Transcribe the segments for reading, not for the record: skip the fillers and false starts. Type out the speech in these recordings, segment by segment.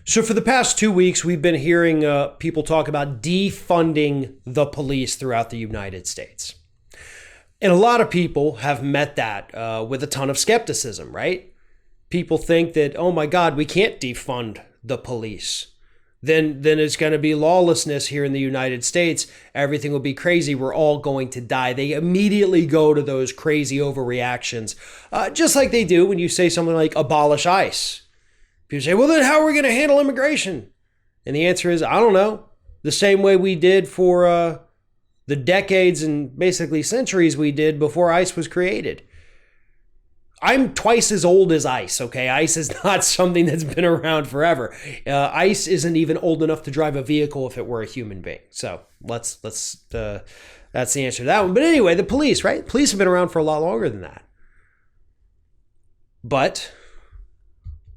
So for the past 2 weeks, we've been hearing people talk about defunding the police throughout the United States. And a lot of people have met that with a ton of skepticism, right? People think that, oh my God, we can't defund the police. Then it's going to be lawlessness here in the United States. Everything will be crazy. We're all going to die. They immediately go to those crazy overreactions, just like they do when you say something like abolish ICE. People say, well, then how are we going to handle immigration? And the answer is, I don't know. The same way we did for the decades and basically centuries we did before ICE was created. I'm twice as old as ICE, okay? ICE is not something that's been around forever. ICE isn't even old enough to drive a vehicle if it were a human being. So that's the answer to that one. But anyway, the police, right? Police have been around for a lot longer than that. But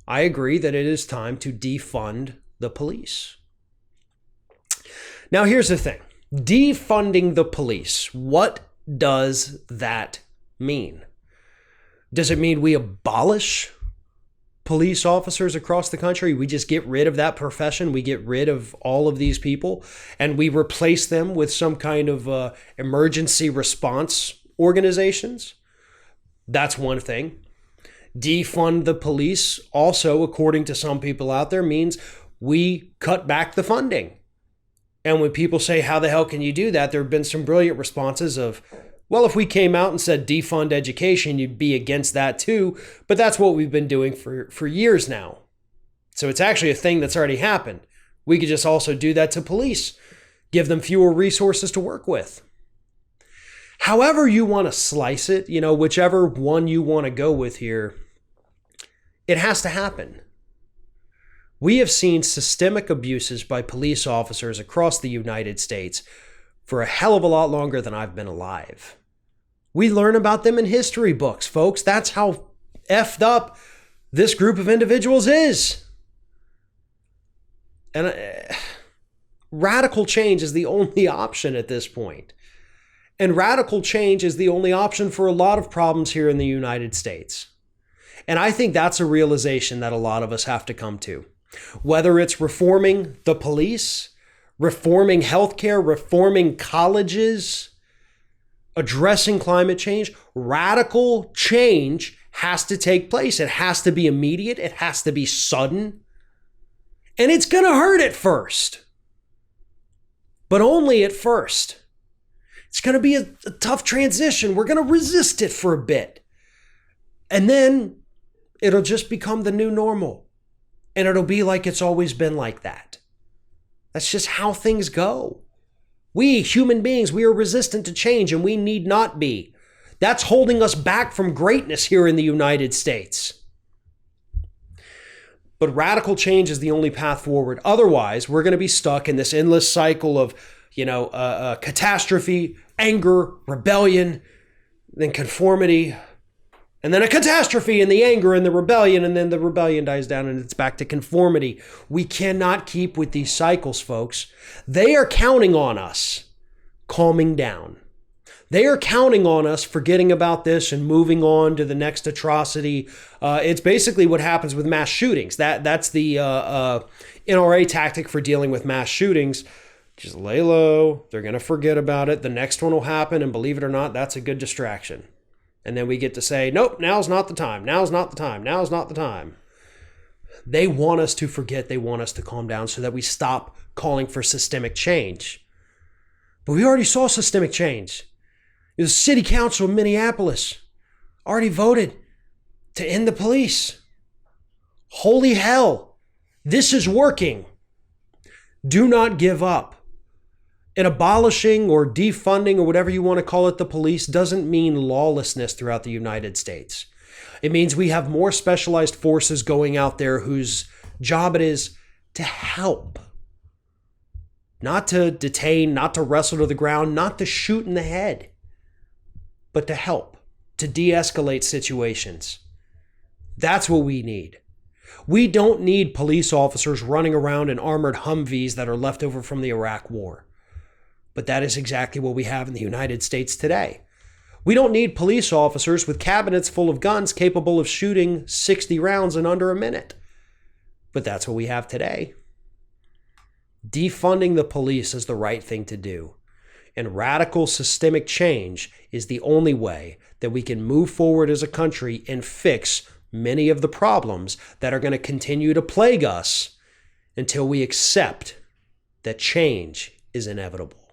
I agree that it is time to defund the police. Now, here's the thing. Defunding the police, what does that mean? Does it mean we abolish police officers across the country? We just get rid of that profession? We get rid of all of these people and we replace them with some kind of emergency response organizations? That's one thing. Defund the police also, according to some people out there, means we cut back the funding. And when people say, how the hell can you do that? There have been some brilliant responses of, well, if we came out and said defund education, you'd be against that too. But that's what we've been doing for years now. So it's actually a thing that's already happened. We could just also do that to police, give them fewer resources to work with. However you want to slice it, whichever one you want to go with here, it has to happen. We have seen systemic abuses by police officers across the United States for a hell of a lot longer than I've been alive. We learn about them in history books, folks. That's how effed up this group of individuals is. And radical change is the only option at this point. And radical change is the only option for a lot of problems here in the United States. And I think that's a realization that a lot of us have to come to. Whether it's reforming the police, reforming healthcare, reforming colleges, addressing climate change, radical change has to take place. It has to be immediate. It has to be sudden. And it's going to hurt at first, but only at first. It's going to be a tough transition. We're going to resist it for a bit. And then it'll just become the new normal. And it'll be like it's always been like that. That's just how things go. We, human beings, we are resistant to change and we need not be. That's holding us back from greatness here in the United States. But radical change is the only path forward. Otherwise, we're going to be stuck in this endless cycle of, catastrophe, anger, rebellion, then conformity, and then a catastrophe and the anger and the rebellion, and then the rebellion dies down and it's back to conformity. We cannot keep with these cycles, folks. They are counting on us calming down. They are counting on us forgetting about this and moving on to the next atrocity. It's basically what happens with mass shootings. That's the NRA tactic for dealing with mass shootings. Just lay low. They're going to forget about it. The next one will happen, and believe it or not, that's a good distraction. And then we get to say, nope, now's not the time. Now's not the time. Now's not the time. They want us to forget. They want us to calm down so that we stop calling for systemic change. But we already saw systemic change. The city council of Minneapolis already voted to end the police. Holy hell. This is working. Do not give up. And abolishing or defunding or whatever you want to call it, the police doesn't mean lawlessness throughout the United States. It means we have more specialized forces going out there whose job it is to help. Not to detain, not to wrestle to the ground, not to shoot in the head, but to help, to de-escalate situations. That's what we need. We don't need police officers running around in armored Humvees that are left over from the Iraq War. But that is exactly what we have in the United States today. We don't need police officers with cabinets full of guns capable of shooting 60 rounds in under a minute. But that's what we have today. Defunding the police is the right thing to do. And radical systemic change is the only way that we can move forward as a country and fix many of the problems that are going to continue to plague us until we accept that change is inevitable.